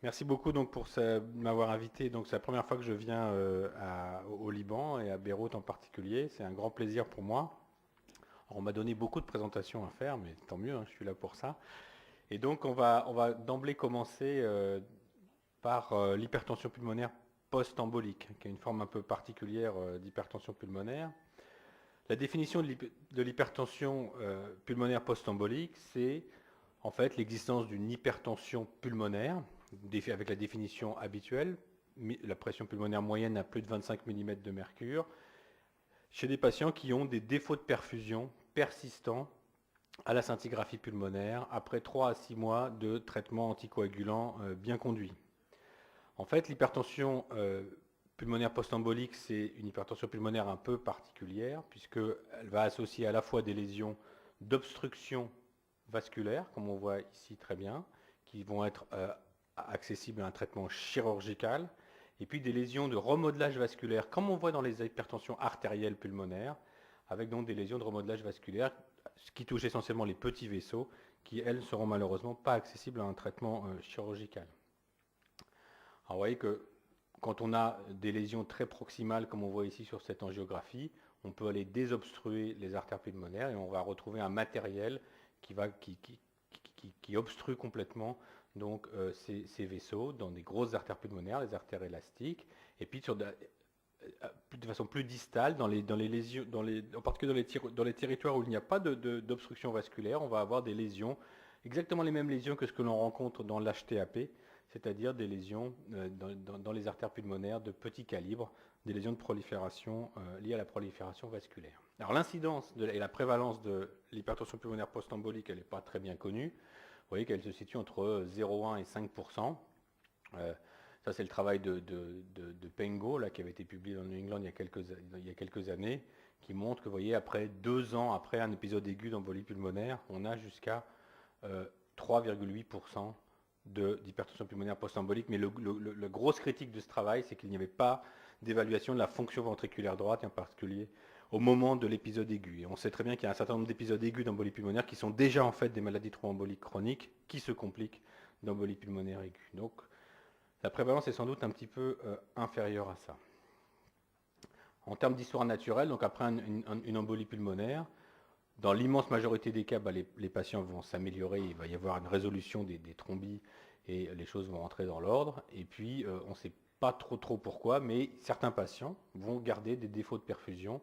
Merci beaucoup donc pour m'avoir invité. Donc c'est la première fois que je viens au Liban et à Beyrouth en particulier. C'est un grand plaisir pour moi. Alors, on m'a donné beaucoup de présentations à faire, mais tant mieux, hein, je suis là pour ça. Et donc on va d'emblée commencer par l'hypertension pulmonaire post-embolique, qui est une forme un peu particulière d'hypertension pulmonaire. La définition de l'hypertension pulmonaire post-embolique, c'est en fait l'existence d'une hypertension pulmonaire, avec la définition habituelle, la pression pulmonaire moyenne à plus de 25 mm de mercure, chez des patients qui ont des défauts de perfusion persistants à la scintigraphie pulmonaire après 3 à 6 mois de traitement anticoagulant bien conduit. En fait, l'hypertension pulmonaire post-embolique, c'est une hypertension pulmonaire un peu particulière, puisqu'elle va associer à la fois des lésions d'obstruction vasculaire, comme on voit ici très bien, qui vont être accessibles à un traitement chirurgical, et puis des lésions de remodelage vasculaire, comme on voit dans les hypertensions artérielles pulmonaires, avec donc des lésions de remodelage vasculaire qui touchent essentiellement les petits vaisseaux, qui, elles, ne seront malheureusement pas accessibles à un traitement chirurgical. Alors, vous voyez que quand on a des lésions très proximales, comme on voit ici sur cette angiographie, on peut aller désobstruer les artères pulmonaires et on va retrouver un matériel qui obstrue complètement donc, ces vaisseaux dans des grosses artères pulmonaires, les artères élastiques, et puis de façon plus distale, dans les lésions, en particulier dans les territoires où il n'y a pas d'obstruction vasculaire, on va avoir des lésions, exactement les mêmes lésions que ce que l'on rencontre dans l'HTAP, c'est-à-dire des lésions dans les artères pulmonaires de petit calibre, des lésions de prolifération liées à la prolifération vasculaire. Alors l'incidence et la prévalence de l'hypertension pulmonaire post-embolique, elle n'est pas très bien connue. Vous voyez qu'elle se situe entre 0,1 et 5%. Ça, c'est le travail de Pengo, là, qui avait été publié dans New England il y a quelques années, qui montre que, vous voyez, après 2 ans après un épisode aigu d'embolie pulmonaire, on a jusqu'à 3,8% d'hypertension pulmonaire post-embolique. Mais la grosse critique de ce travail, c'est qu'il n'y avait pas d'évaluation de la fonction ventriculaire droite, et en particulier au moment de l'épisode aigu. Et on sait très bien qu'il y a un certain nombre d'épisodes aigus d'embolie pulmonaire qui sont déjà en fait des maladies thromboemboliques chroniques qui se compliquent d'embolie pulmonaire aiguë. Donc la prévalence est sans doute un petit peu inférieure à ça. En termes d'histoire naturelle, donc après une embolie pulmonaire, dans l'immense majorité des cas, les patients vont s'améliorer, il va y avoir une résolution des thrombies et les choses vont rentrer dans l'ordre. Et puis, on ne sait pas trop pourquoi, mais certains patients vont garder des défauts de perfusion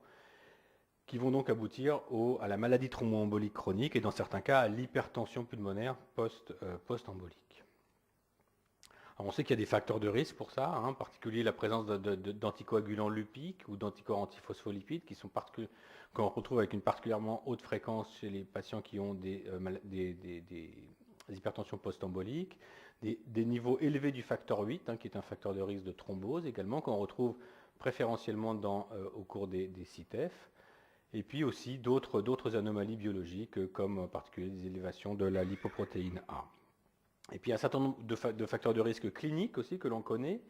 qui vont donc aboutir à la maladie thromboembolique chronique et dans certains cas à l'hypertension pulmonaire post-embolique. On sait qu'il y a des facteurs de risque pour ça, en particulier la présence d'anticoagulants lupiques ou d'anticorps antiphospholipides qu'on retrouve avec une particulièrement haute fréquence chez les patients qui ont des hypertensions post-emboliques, des niveaux élevés du facteur 8, qui est un facteur de risque de thrombose également, qu'on retrouve préférentiellement au cours des CITEF, et puis aussi d'autres anomalies biologiques, comme en particulier des élévations de la lipoprotéine A. Et puis un certain nombre de facteurs de risque cliniques aussi que l'on connaît,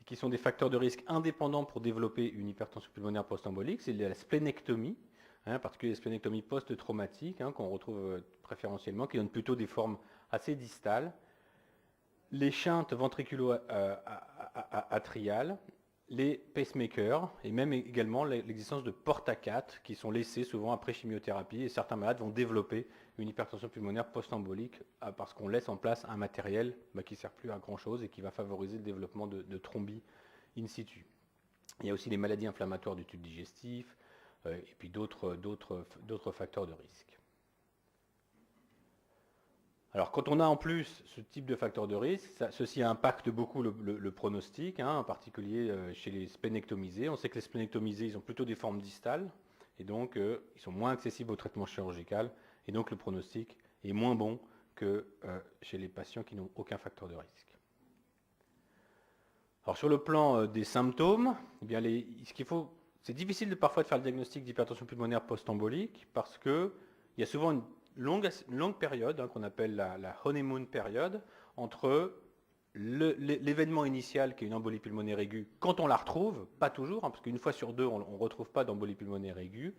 et qui sont des facteurs de risque indépendants pour développer une hypertension pulmonaire post-embolique. C'est la splénectomie, en particulier la splénectomie post-traumatique, qu'on retrouve préférentiellement, qui donne plutôt des formes assez distales. Les shunts ventriculo-atriales, les pacemakers, et même également l'existence de porte-à-4 qui sont laissés souvent après chimiothérapie, et certains malades vont développer une hypertension pulmonaire post-embolique parce qu'on laisse en place un matériel qui ne sert plus à grand chose et qui va favoriser le développement de thrombie in situ. Il y a aussi les maladies inflammatoires du tube digestif et puis d'autres facteurs de risque. Alors quand on a en plus ce type de facteur de risque, ceci impacte beaucoup le pronostic, en particulier chez les splénectomisés. On sait que les splénectomisés, ils ont plutôt des formes distales, et donc ils sont moins accessibles au traitement chirurgical, et donc le pronostic est moins bon que chez les patients qui n'ont aucun facteur de risque. Alors sur le plan des symptômes, eh bien c'est difficile parfois de faire le diagnostic d'hypertension pulmonaire post-embolique parce qu'il y a souvent une longue période qu'on appelle la honeymoon période entre l'événement initial qui est une embolie pulmonaire aiguë, quand on la retrouve, pas toujours, parce qu'une fois sur deux on ne retrouve pas d'embolie pulmonaire aiguë,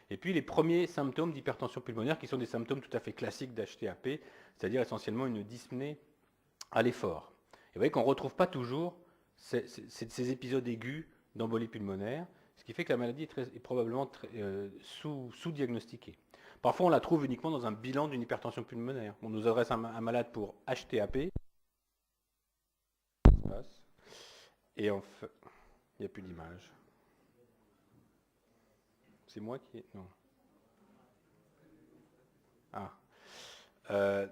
et puis les premiers symptômes d'hypertension pulmonaire qui sont des symptômes tout à fait classiques d'HTAP, c'est-à-dire essentiellement une dyspnée à l'effort. vous voyez qu'on ne retrouve pas toujours ces épisodes aigus d'embolie pulmonaire, ce qui fait que la maladie est probablement sous-diagnostiquée. Parfois, on la trouve uniquement dans un bilan d'une hypertension pulmonaire. On nous adresse un malade pour HTAP, et en fait, il n'y a plus d'image. C'est moi qui... Non. Ah.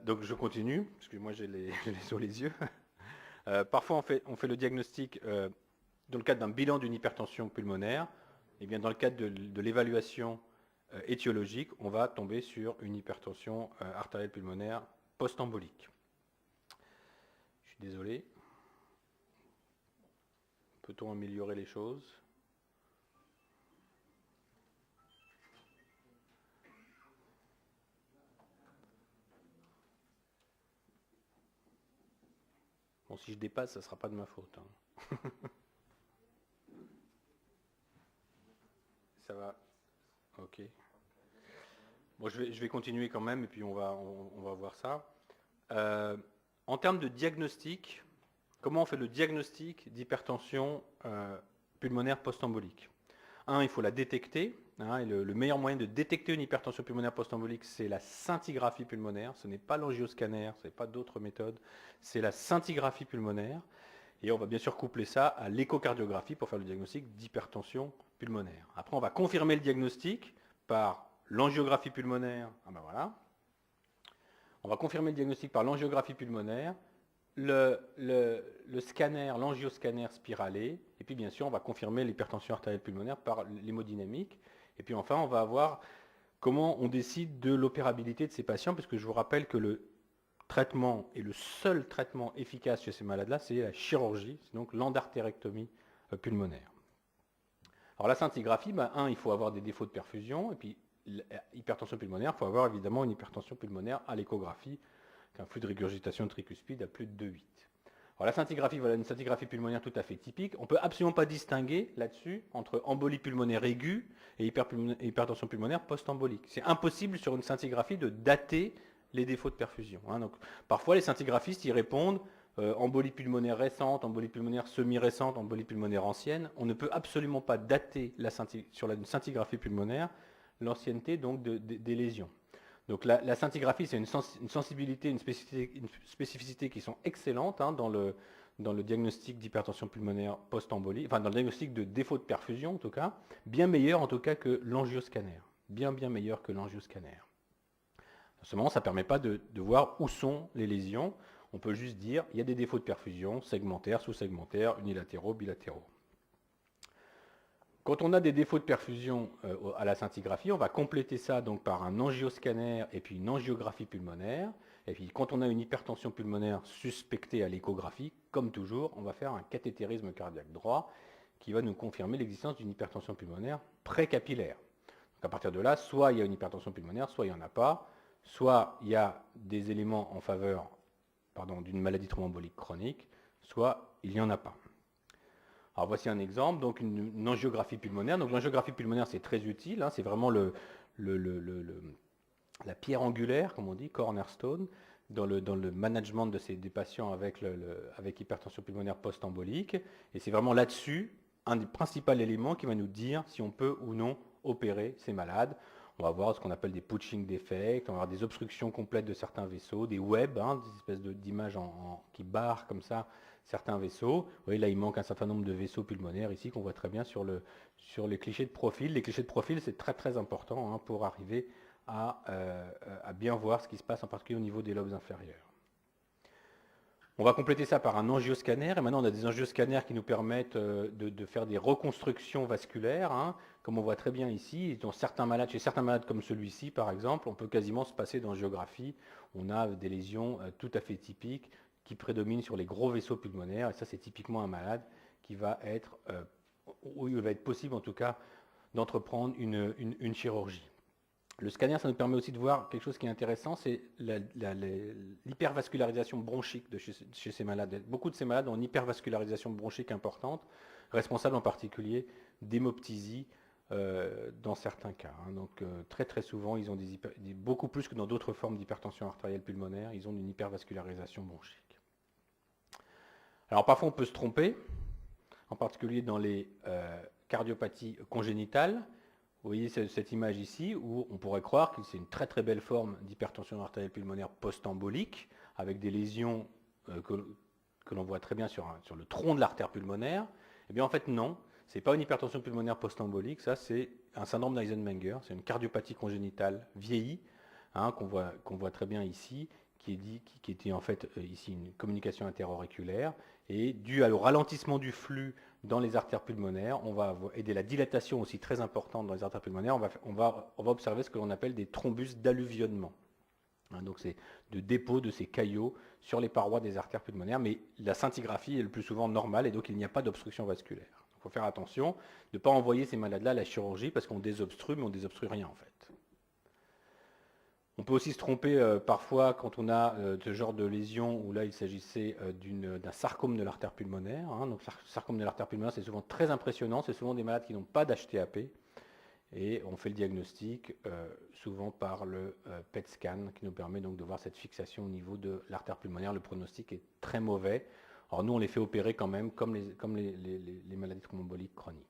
Donc je continue, parce que moi j'ai les sur les yeux. Parfois on fait le diagnostic dans le cadre d'un bilan d'une hypertension pulmonaire. Et bien dans le cadre de l'évaluation étiologique, on va tomber sur une hypertension artérielle pulmonaire post-embolique. Je suis désolé. Peut-on améliorer les choses ? Bon, si je dépasse, ça ne sera pas de ma faute. Hein. Ça va. Ok. Bon, je vais continuer quand même, et puis on va voir ça. En termes de diagnostic, comment on fait le diagnostic d'hypertension pulmonaire post-embolique ? Il faut la détecter. Et le meilleur moyen de détecter une hypertension pulmonaire post-embolique, c'est la scintigraphie pulmonaire. Ce n'est pas l'angioscanner, ce n'est pas d'autres méthodes. C'est la scintigraphie pulmonaire. Et on va bien sûr coupler ça à l'échocardiographie pour faire le diagnostic d'hypertension pulmonaire. Après, on va confirmer le diagnostic par l'angiographie pulmonaire. Voilà. On va confirmer le diagnostic par l'angiographie pulmonaire, le scanner, l'angioscanner spiralé, et puis bien sûr, on va confirmer l'hypertension artérielle pulmonaire par l'hémodynamique. Et puis enfin, on va voir comment on décide de l'opérabilité de ces patients, puisque je vous rappelle que le traitement et le seul traitement efficace chez ces malades-là, c'est la chirurgie, c'est donc l'endartérectomie pulmonaire. Alors la scintigraphie, il faut avoir des défauts de perfusion, et puis l'hypertension pulmonaire, il faut avoir évidemment une hypertension pulmonaire à l'échographie, qu'un flux de régurgitation tricuspide à plus de 2,8. Alors la scintigraphie, voilà une scintigraphie pulmonaire tout à fait typique. On ne peut absolument pas distinguer là-dessus entre embolie pulmonaire aiguë et hypertension pulmonaire post-embolique. C'est impossible sur une scintigraphie de dater les défauts de perfusion. Donc, parfois, les scintigraphistes y répondent embolie pulmonaire récente, embolie pulmonaire semi-récente, embolie pulmonaire ancienne. On ne peut absolument pas dater sur une scintigraphie pulmonaire l'ancienneté donc des lésions. Donc la scintigraphie, c'est une sensibilité, une spécificité qui sont excellentes dans le diagnostic d'hypertension pulmonaire post-embolie, enfin dans le diagnostic de défaut de perfusion en tout cas, bien meilleur en tout cas que l'angioscanner, bien meilleur que l'angioscanner. Seulement, ça ne permet pas de voir où sont les lésions. On peut juste dire il y a des défauts de perfusion, segmentaires, sous-segmentaires, unilatéraux, bilatéraux. Quand on a des défauts de perfusion à la scintigraphie, on va compléter ça donc par un angioscanner et puis une angiographie pulmonaire. Et puis quand on a une hypertension pulmonaire suspectée à l'échographie, comme toujours, on va faire un cathétérisme cardiaque droit qui va nous confirmer l'existence d'une hypertension pulmonaire précapillaire. Donc à partir de là, soit il y a une hypertension pulmonaire, soit il n'y en a pas, soit il y a des éléments en faveur d'une maladie thromboembolique chronique, soit il n'y en a pas. Alors voici un exemple, donc une angiographie pulmonaire. Donc l'angiographie pulmonaire, c'est très utile, c'est vraiment la pierre angulaire, comme on dit, cornerstone, dans le management des patients avec hypertension pulmonaire post-embolique. Et c'est vraiment là-dessus un des principaux éléments qui va nous dire si on peut ou non opérer ces malades. On va voir ce qu'on appelle des putsching defects, on va avoir des obstructions complètes de certains vaisseaux, des webs, des espèces d'images qui barrent comme ça certains vaisseaux. Vous voyez là, il manque un certain nombre de vaisseaux pulmonaires ici qu'on voit très bien sur les clichés de profil. Les clichés de profil, c'est très très important pour arriver à bien voir ce qui se passe en particulier au niveau des lobes inférieurs. On va compléter ça par un angioscanner, et maintenant on a des angioscanners qui nous permettent de faire des reconstructions vasculaires, comme on voit très bien ici. Chez certains malades comme celui-ci par exemple, on peut quasiment se passer d'angiographie. On a des lésions tout à fait typiques qui prédominent sur les gros vaisseaux pulmonaires, et ça c'est typiquement un malade qui va être, où il va être possible en tout cas d'entreprendre une chirurgie. Le scanner, ça nous permet aussi de voir quelque chose qui est intéressant, c'est l'hypervascularisation bronchique chez ces malades. Beaucoup de ces malades ont une hypervascularisation bronchique importante, responsable en particulier d'hémoptysie dans certains cas. Donc très très souvent, ils ont beaucoup plus que dans d'autres formes d'hypertension artérielle pulmonaire, ils ont une hypervascularisation bronchique. Alors parfois on peut se tromper, en particulier dans les cardiopathies congénitales. Vous voyez cette image ici où on pourrait croire que c'est une très très belle forme d'hypertension artérielle pulmonaire post-embolique avec des lésions que l'on voit très bien sur le tronc de l'artère pulmonaire. Eh bien en fait non, ce n'est pas une hypertension pulmonaire post-embolique, ça c'est un syndrome d'Eisenmenger, c'est une cardiopathie congénitale vieillie, hein, qu'on voit très bien ici, qui était en fait ici une communication interauriculaire, et dû au ralentissement du flux dans les artères pulmonaires, on va aider la dilatation aussi très importante dans les artères pulmonaires, on va observer ce que l'on appelle des thrombus d'alluvionnement. Hein, donc c'est de dépôt de ces caillots sur les parois des artères pulmonaires, mais la scintigraphie est le plus souvent normale et donc il n'y a pas d'obstruction vasculaire. Il faut faire attention de ne pas envoyer ces malades-là à la chirurgie parce qu'on désobstrue, mais on ne désobstrue rien en fait. On peut aussi se tromper parfois quand on a ce genre de lésion où là il s'agissait d'un sarcome de l'artère pulmonaire. Hein. Donc sarcome de l'artère pulmonaire c'est souvent très impressionnant, c'est souvent des malades qui n'ont pas d'HTAP et on fait le diagnostic souvent par le PET scan qui nous permet donc de voir cette fixation au niveau de l'artère pulmonaire. Le pronostic est très mauvais. Alors nous on les fait opérer quand même comme les maladies thromboemboliques chroniques.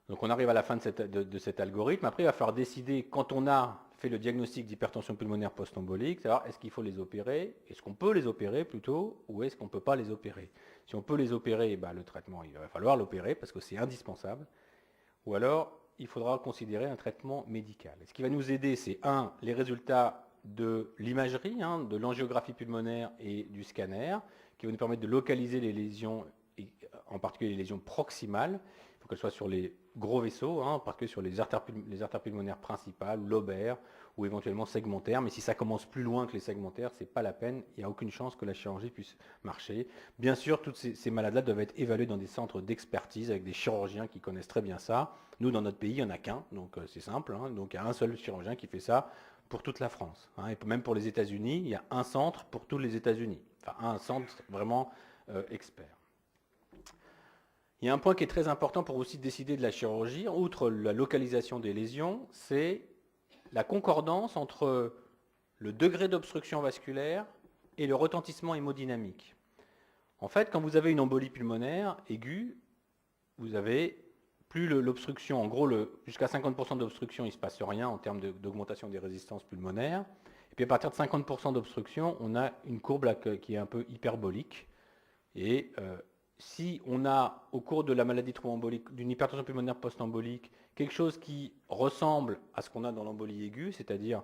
Donc on arrive à la fin de cet algorithme. Après, il va falloir décider, quand on a fait le diagnostic d'hypertension pulmonaire post-embolique, savoir est-ce qu'il faut les opérer, est-ce qu'on peut les opérer plutôt, ou est-ce qu'on ne peut pas les opérer. Si on peut les opérer, le traitement, il va falloir l'opérer parce que c'est indispensable. Ou alors, il faudra considérer un traitement médical. Et ce qui va nous aider, c'est les résultats de l'imagerie, hein, de l'angiographie pulmonaire et du scanner, qui vont nous permettre de localiser les lésions, et en particulier les lésions proximales. Il faut qu'elles soient sur les gros vaisseaux, hein, parce que sur les artères pulmonaires principales, lobaires ou éventuellement segmentaires. Mais si ça commence plus loin que les segmentaires, ce n'est pas la peine. Il n'y a aucune chance que la chirurgie puisse marcher. Bien sûr, toutes ces malades-là doivent être évaluées dans des centres d'expertise avec des chirurgiens qui connaissent très bien ça. Nous, dans notre pays, il n'y en a qu'un, donc c'est simple. Hein, donc il y a un seul chirurgien qui fait ça pour toute la France. Hein, et même pour les États-Unis, il y a un centre pour tous les États-Unis. Enfin, un centre vraiment expert. Il y a un point qui est très important pour aussi décider de la chirurgie, outre la localisation des lésions, c'est la concordance entre le degré d'obstruction vasculaire et le retentissement hémodynamique. En fait, quand vous avez une embolie pulmonaire aiguë, vous avez plus l'obstruction, en gros jusqu'à 50% d'obstruction, il ne se passe rien en termes d'augmentation des résistances pulmonaires. Et puis à partir de 50% d'obstruction, on a une courbe là, qui est un peu hyperbolique. Et si on a, au cours de la maladie thromboembolique, d'une hypertension pulmonaire post-embolique, quelque chose qui ressemble à ce qu'on a dans l'embolie aiguë, c'est-à-dire,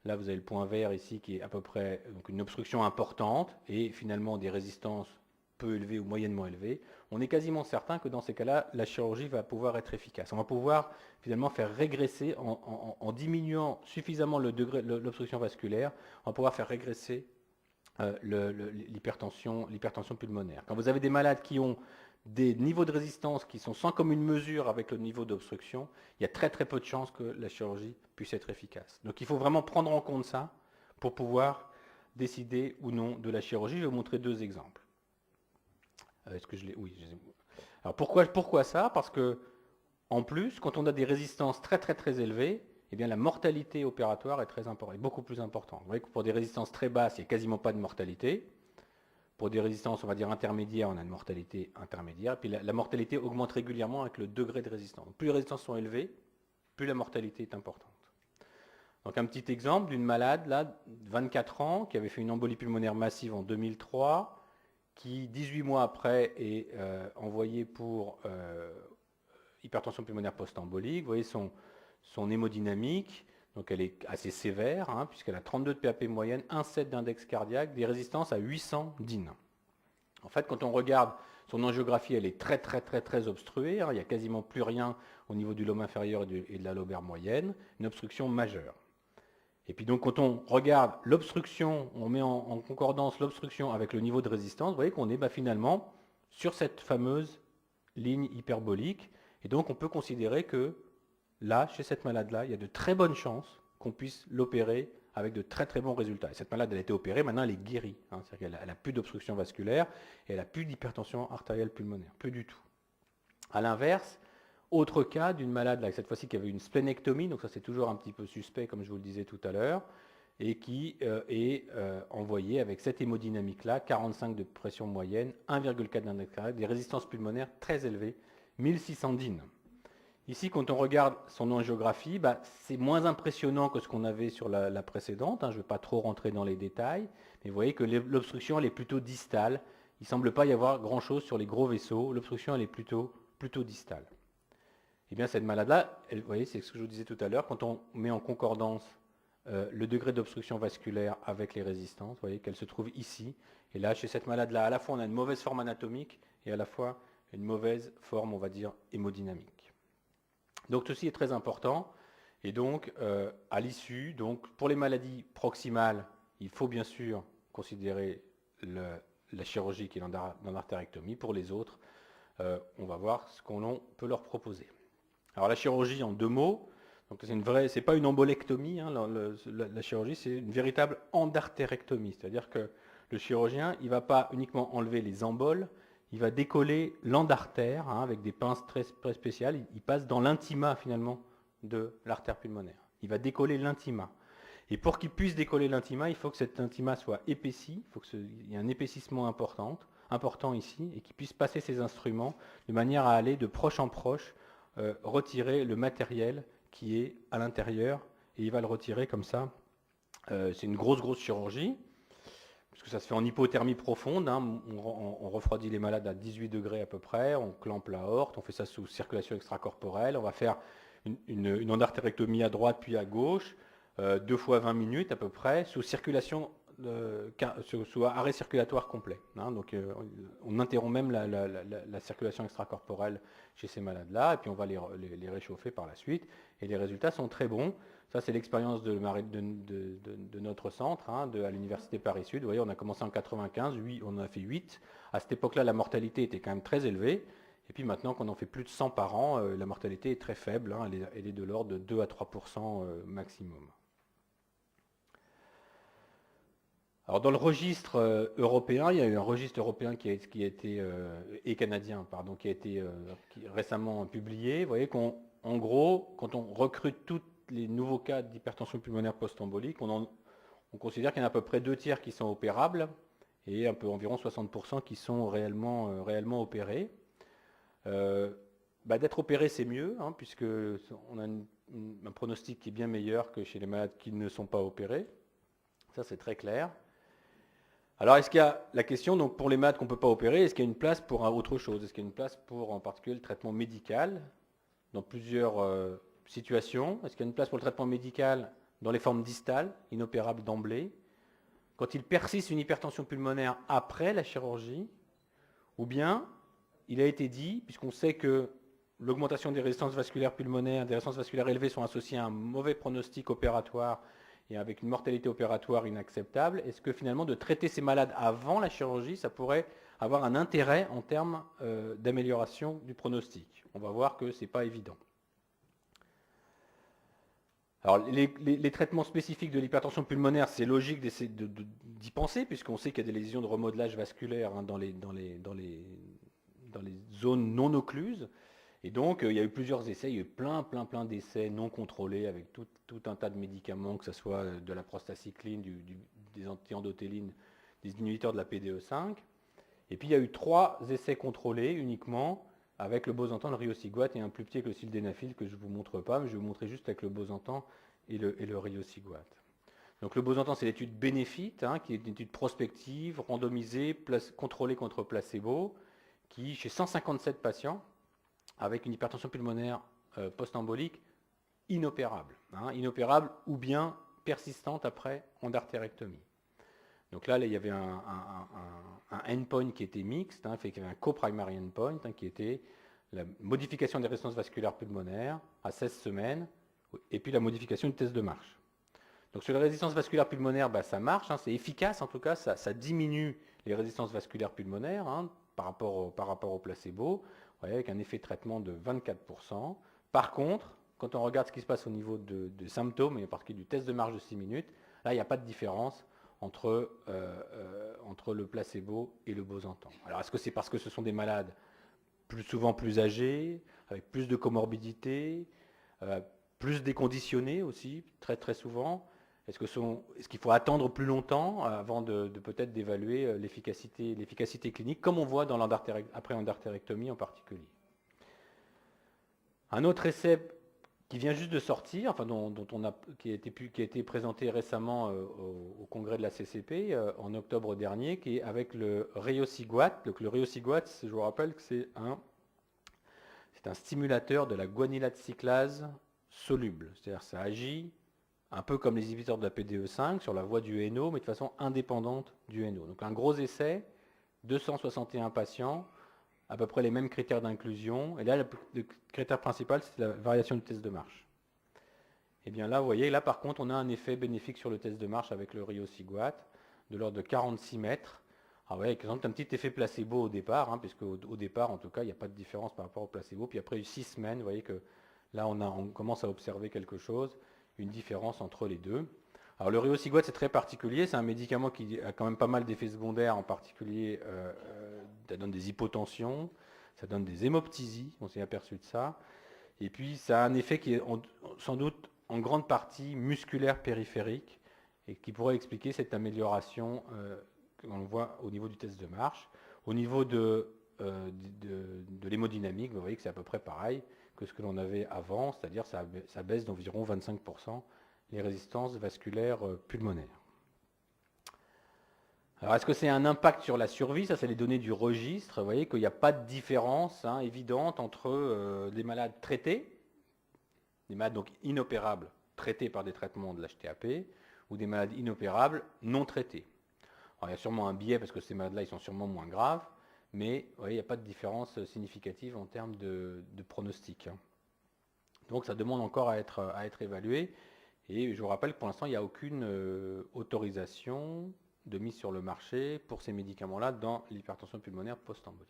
là vous avez le point vert ici qui est à peu près donc une obstruction importante et finalement des résistances peu élevées ou moyennement élevées, on est quasiment certain que dans ces cas-là, la chirurgie va pouvoir être efficace. On va pouvoir finalement faire régresser, en diminuant suffisamment le degré de l'obstruction vasculaire, on va pouvoir faire régresser l'hypertension pulmonaire. Quand vous avez des malades qui ont des niveaux de résistance qui sont sans commune mesure avec le niveau d'obstruction, il y a très très peu de chances que la chirurgie puisse être efficace. Donc il faut vraiment prendre en compte ça pour pouvoir décider ou non de la chirurgie. Je vais vous montrer deux exemples. Est-ce que je l'ai ? Oui. Alors pourquoi ça ? Parce que en plus, quand on a des résistances très très très élevées, eh bien, la mortalité opératoire est beaucoup plus importante. Vous voyez que pour des résistances très basses, il n'y a quasiment pas de mortalité. Pour des résistances, on va dire intermédiaires, on a une mortalité intermédiaire. Et puis la mortalité augmente régulièrement avec le degré de résistance. Donc, plus les résistances sont élevées, plus la mortalité est importante. Donc un petit exemple d'une malade, là, 24 ans, qui avait fait une embolie pulmonaire massive en 2003, qui 18 mois après est envoyée pour hypertension pulmonaire post-embolique. Vous voyez son hémodynamique, donc elle est assez sévère, hein, puisqu'elle a 32 de PAP moyenne, 1,7 d'index cardiaque, des résistances à 800 DIN. En fait, quand on regarde son angiographie, elle est très très très très obstruée, hein, il n'y a quasiment plus rien au niveau du lobe inférieur et de la lobaire moyenne, une obstruction majeure. Et puis donc quand on regarde l'obstruction, on met en concordance l'obstruction avec le niveau de résistance, vous voyez qu'on est finalement sur cette fameuse ligne hyperbolique, et donc on peut considérer que là, chez cette malade-là, il y a de très bonnes chances qu'on puisse l'opérer avec de très très bons résultats. Et cette malade, elle a été opérée, maintenant elle est guérie. Hein, c'est-à-dire qu'elle n'a plus d'obstruction vasculaire et elle n'a plus d'hypertension artérielle pulmonaire, plus du tout. A l'inverse, autre cas d'une malade, là, cette fois-ci qui avait une splénectomie, donc ça c'est toujours un petit peu suspect comme je vous le disais tout à l'heure, et qui est envoyé avec cette hémodynamique-là, 45 de pression moyenne, 1,4 d'index cardiaque, des résistances pulmonaires très élevées, 1600 DIN. Ici, quand on regarde son angiographie, c'est moins impressionnant que ce qu'on avait sur la précédente. Je ne vais pas trop rentrer dans les détails, mais vous voyez que l'obstruction, elle est plutôt distale. Il ne semble pas y avoir grand-chose sur les gros vaisseaux. L'obstruction, elle est plutôt distale. Et bien, cette malade-là, vous voyez, c'est ce que je vous disais tout à l'heure, quand on met en concordance le degré d'obstruction vasculaire avec les résistances, vous voyez qu'elle se trouve ici. Et là, chez cette malade-là, à la fois, on a une mauvaise forme anatomique et à la fois une mauvaise forme, on va dire, hémodynamique. Donc, ceci est très important. Et donc, à l'issue, pour les maladies proximales, il faut bien sûr considérer la chirurgie qui est dans l'artériectomie. Pour les autres, on va voir ce qu'on peut leur proposer. Alors, la chirurgie, en 2 mots, c'est pas une embolectomie, la chirurgie, c'est une véritable endartérectomie. C'est-à-dire que le chirurgien, il ne va pas uniquement enlever les emboles, il va décoller l'endartère avec des pinces très spéciales. Il passe dans l'intima finalement de l'artère pulmonaire. Il va décoller l'intima. Et pour qu'il puisse décoller l'intima, il faut que cet intima soit épaissi, il faut qu'il y ait un épaississement important ici, et qu'il puisse passer ses instruments de manière à aller de proche en proche, retirer le matériel qui est à l'intérieur, et il va le retirer comme ça. C'est une grosse chirurgie, puisque ça se fait en hypothermie profonde. On refroidit les malades à 18 degrés à peu près, on clampe l'aorte, on fait ça sous circulation extracorporelle, on va faire une endartérectomie à droite puis à gauche, 2 fois 20 minutes à peu près, sous circulation, sous arrêt circulatoire complet. Donc on interrompt même la circulation extracorporelle chez ces malades-là, et puis on va les réchauffer par la suite, et les résultats sont très bons. Ça, c'est l'expérience de notre centre, à l'Université Paris-Sud. Vous voyez, on a commencé en 95, on en a fait 8. À cette époque-là, la mortalité était quand même très élevée. Et puis maintenant, quand on en fait plus de 100 par an, la mortalité est très faible. Elle est de l'ordre de 2 à 3% maximum. Alors dans le registre européen, il y a eu un registre européen qui a été et canadien, pardon, qui a été récemment publié. Vous voyez qu'en gros, quand on recrute tous les nouveaux cas d'hypertension pulmonaire post-embolique, on considère qu'il y en a à peu près 2 tiers qui sont opérables et environ 60% qui sont réellement opérés. D'être opéré, c'est mieux, puisque on a un pronostic qui est bien meilleur que chez les malades qui ne sont pas opérés. Ça, c'est très clair. Alors, est-ce qu'il y a la question, donc pour les malades qu'on ne peut pas opérer, est-ce qu'il y a une place pour autre chose? Est-ce qu'il y a une place pour en particulier le traitement médical dans plusieurs situations? Est-ce qu'il y a une place pour le traitement médical dans les formes distales, inopérables d'emblée, quand il persiste une hypertension pulmonaire après la chirurgie? Ou bien, il a été dit, puisqu'on sait que l'augmentation des résistances vasculaires pulmonaires, des résistances vasculaires élevées sont associées à un mauvais pronostic opératoire et avec une mortalité opératoire inacceptable, est-ce que finalement de traiter ces malades avant la chirurgie, ça pourrait avoir un intérêt en termes d'amélioration du pronostic? On va voir que ce n'est pas évident. Alors, les traitements spécifiques de l'hypertension pulmonaire, c'est logique d'y penser, puisqu'on sait qu'il y a des lésions de remodelage vasculaire dans les zones non occluses. Et donc, il y a eu plusieurs essais, il y a eu plein d'essais non contrôlés avec tout un tas de médicaments, que ce soit de la prostacycline, des anti-endothéline, des inhibiteurs de la PDE5. Et puis, il y a eu 3 essais contrôlés uniquement avec le bosantan, le riociguat et un plus petit avec le sildenafil que je ne vous montre pas, mais je vais vous montrer juste avec le bosantan et le riociguat. Donc, le bosantan, c'est l'étude BENEFIT, qui est une étude prospective, randomisée, contrôlée contre placebo, qui, chez 157 patients, avec une hypertension pulmonaire post-embolique inopérable, inopérable ou bien persistante après endartérectomie. Donc là, il y avait un endpoint qui était mixte, fait qu'il y avait un co-primary endpoint qui était la modification des résistances vasculaires pulmonaires à 16 semaines et puis la modification du test de marche. Donc sur les résistances vasculaires pulmonaires, ça marche, c'est efficace en tout cas, ça diminue les résistances vasculaires pulmonaires par rapport au placebo, avec un effet de traitement de 24%. Par contre, quand on regarde ce qui se passe au niveau de symptômes, et en particulier du test de marche de 6 minutes, là, il n'y a pas de différence entre le placebo et le bosantan. Alors, est-ce que c'est parce que ce sont des malades souvent plus âgés, avec plus de comorbidités, plus déconditionnés aussi, très souvent? Est-ce qu'il faut attendre plus longtemps avant de peut-être d'évaluer l'efficacité clinique, comme on voit dans après endartérectomie en particulier. Un autre essai qui vient juste de sortir, enfin qui a été présenté récemment au congrès de la CCP en octobre dernier, qui est avec le Riociguat. Donc le Riociguat, je vous rappelle que c'est un stimulateur de la guanylate cyclase soluble. C'est-à-dire ça agit un peu comme les inhibiteurs de la PDE5 sur la voie du NO, mais de façon indépendante du NO. Donc un gros essai, 261 patients, à peu près les mêmes critères d'inclusion. Et là, le critère principal, c'est la variation du test de marche. Et bien là, vous voyez, là par contre, on a un effet bénéfique sur le test de marche avec le Riociguat, de l'ordre de 46 mètres. Alors vous voyez, avec un petit effet placebo au départ, puisque au départ, en tout cas, il n'y a pas de différence par rapport au placebo. Puis après 6 semaines, vous voyez que là, on commence à observer quelque chose, une différence entre les deux. Alors le Riociguat, c'est très particulier, c'est un médicament qui a quand même pas mal d'effets secondaires, en particulier ça donne des hypotensions, ça donne des hémoptysies, on s'est aperçu de ça, et puis ça a un effet qui est sans doute en grande partie musculaire périphérique, et qui pourrait expliquer cette amélioration qu'on voit au niveau du test de marche. Au niveau de l'hémodynamique, vous voyez que c'est à peu près pareil que ce que l'on avait avant, c'est-à-dire ça baisse d'environ 25% les résistances vasculaires pulmonaires. Alors, est-ce que c'est un impact sur la survie? Ça, c'est les données du registre. Vous voyez qu'il n'y a pas de différence évidente entre des malades traités, des malades donc inopérables traités par des traitements de l'HTAP, ou des malades inopérables non traités. Alors, il y a sûrement un biais parce que ces malades-là, ils sont sûrement moins graves, mais vous voyez, il n'y a pas de différence significative en termes de pronostic. Donc, ça demande encore à être évalué. Et je vous rappelle que pour l'instant, il n'y a aucune autorisation de mise sur le marché pour ces médicaments-là dans l'hypertension pulmonaire post-embolique.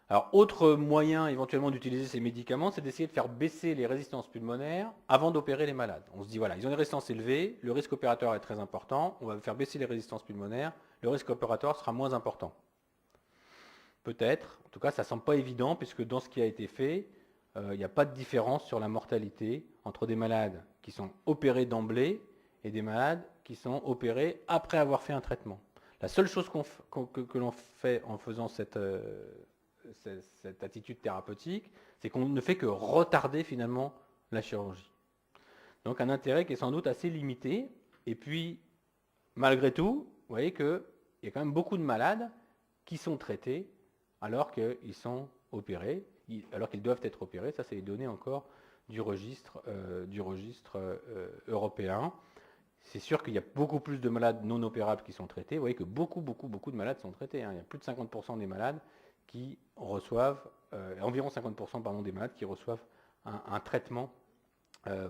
Alors, autre moyen éventuellement d'utiliser ces médicaments, c'est d'essayer de faire baisser les résistances pulmonaires avant d'opérer les malades. On se dit, voilà, ils ont des résistances élevées, le risque opératoire est très important, on va faire baisser les résistances pulmonaires, le risque opératoire sera moins important. Peut-être, en tout cas, ça ne semble pas évident, puisque dans ce qui a été fait, il n'y a pas de différence sur la mortalité entre des malades qui sont opérés d'emblée et des malades qui sont opérés après avoir fait un traitement. La seule chose que l'on fait en faisant cette attitude thérapeutique, c'est qu'on ne fait que retarder finalement la chirurgie. Donc un intérêt qui est sans doute assez limité. Et puis, malgré tout, vous voyez qu'il y a quand même beaucoup de malades qui sont traités alors qu'ils sont opérés, alors qu'ils doivent être opérés. Ça, c'est les données encore du registre européen. C'est sûr qu'il y a beaucoup plus de malades non opérables qui sont traités. Vous voyez que beaucoup de malades sont traités. Il y a plus de 50% des malades qui reçoivent, environ 50% pardon, des malades qui reçoivent un traitement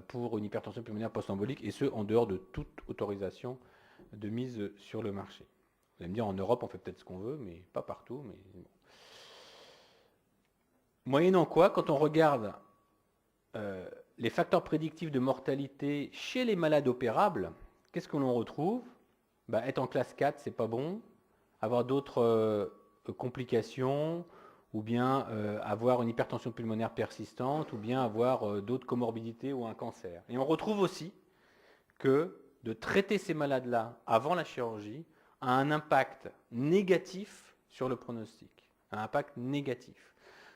pour une hypertension pulmonaire post-embolique, et ce, en dehors de toute autorisation de mise sur le marché. Vous allez me dire, en Europe, on fait peut-être ce qu'on veut, mais pas partout. Mais bon. Moyennant quoi, quand on regarde les facteurs prédictifs de mortalité chez les malades opérables, qu'est-ce que l'on retrouve? Être en classe 4, c'est pas bon. Avoir d'autres complications, ou bien avoir une hypertension pulmonaire persistante, ou bien avoir d'autres comorbidités ou un cancer. Et on retrouve aussi que de traiter ces malades-là avant la chirurgie a un impact négatif sur le pronostic. Un impact négatif.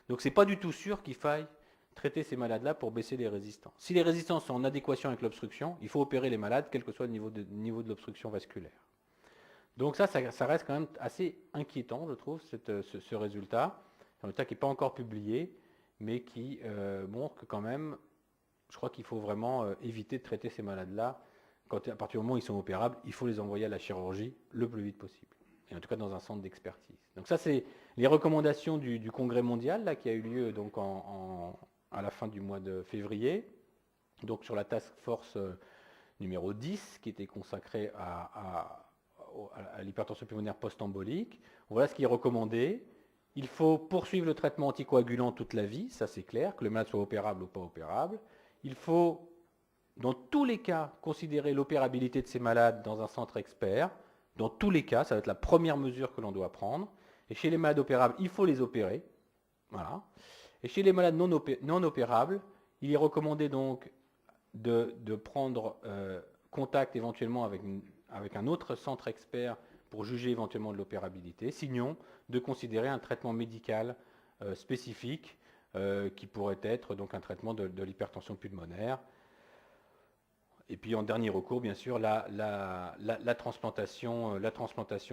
Donc c'est pas du tout sûr qu'il faille traiter ces malades-là pour baisser les résistances. Si les résistances sont en adéquation avec l'obstruction, il faut opérer les malades, quel que soit le niveau de l'obstruction vasculaire. Donc ça reste quand même assez inquiétant, je trouve, ce résultat. Un résultat qui n'est pas encore publié, mais qui montre que quand même, je crois qu'il faut vraiment éviter de traiter ces malades-là. À partir du moment où ils sont opérables, il faut les envoyer à la chirurgie le plus vite possible. Et en tout cas dans un centre d'expertise. Donc ça, c'est les recommandations du congrès mondial là, qui a eu lieu donc, à la fin du mois de février, donc sur la task force numéro 10, qui était consacrée à l'hypertension pulmonaire post-embolique. Voilà ce qui est recommandé. Il faut poursuivre le traitement anticoagulant toute la vie, ça c'est clair, que le malade soit opérable ou pas opérable. Il faut, dans tous les cas, considérer l'opérabilité de ces malades dans un centre expert. Dans tous les cas, ça va être la première mesure que l'on doit prendre. Et chez les malades opérables, il faut les opérer. Voilà. Et chez les malades non opérables, il est recommandé donc de prendre contact éventuellement avec un autre centre expert pour juger éventuellement de l'opérabilité, sinon de considérer un traitement médical spécifique qui pourrait être donc un traitement de l'hypertension pulmonaire. Et puis en dernier recours, bien sûr, la transplantation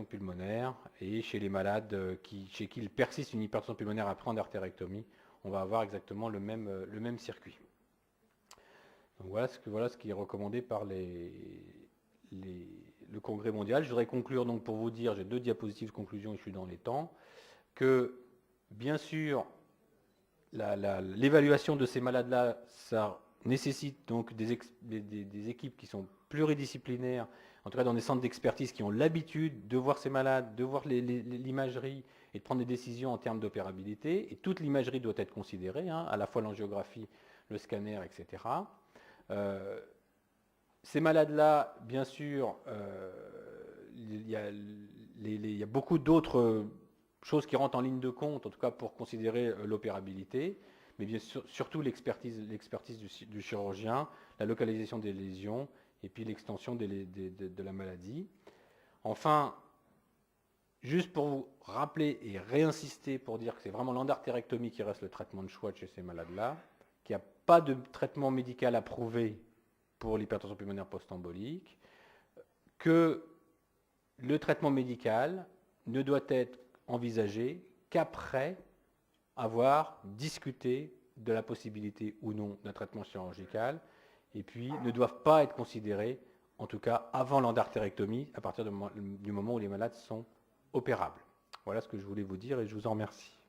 pulmonaire. Et chez les malades chez qui il persiste une hypertension pulmonaire après endartérectomie, on va avoir exactement le même circuit. Donc voilà ce qui est recommandé par le Congrès mondial. Je voudrais conclure donc pour vous dire, j'ai 2 diapositives de conclusion et je suis dans les temps, que bien sûr, l'évaluation de ces malades-là, ça nécessite donc des équipes qui sont pluridisciplinaires, en tout cas dans des centres d'expertise qui ont l'habitude de voir ces malades, de voir l'imagerie et de prendre des décisions en termes d'opérabilité. Et toute l'imagerie doit être considérée, hein, à la fois l'angiographie, le scanner, etc. Ces malades-là, bien sûr, il y a beaucoup d'autres choses qui rentrent en ligne de compte, en tout cas pour considérer l'opérabilité, mais bien sûr, surtout l'expertise du chirurgien, la localisation des lésions et puis l'extension de la maladie. Enfin, juste pour vous rappeler et réinsister pour dire que c'est vraiment l'endartérectomie qui reste le traitement de choix de chez ces malades-là, qu'il n'y a pas de traitement médical approuvé pour l'hypertension pulmonaire post-embolique, que le traitement médical ne doit être envisagé qu'après avoir discuté de la possibilité ou non d'un traitement chirurgical, et puis ne doivent pas être considérés, en tout cas avant l'endartérectomie, à partir du moment où les malades sont opérables. Voilà ce que je voulais vous dire et je vous en remercie.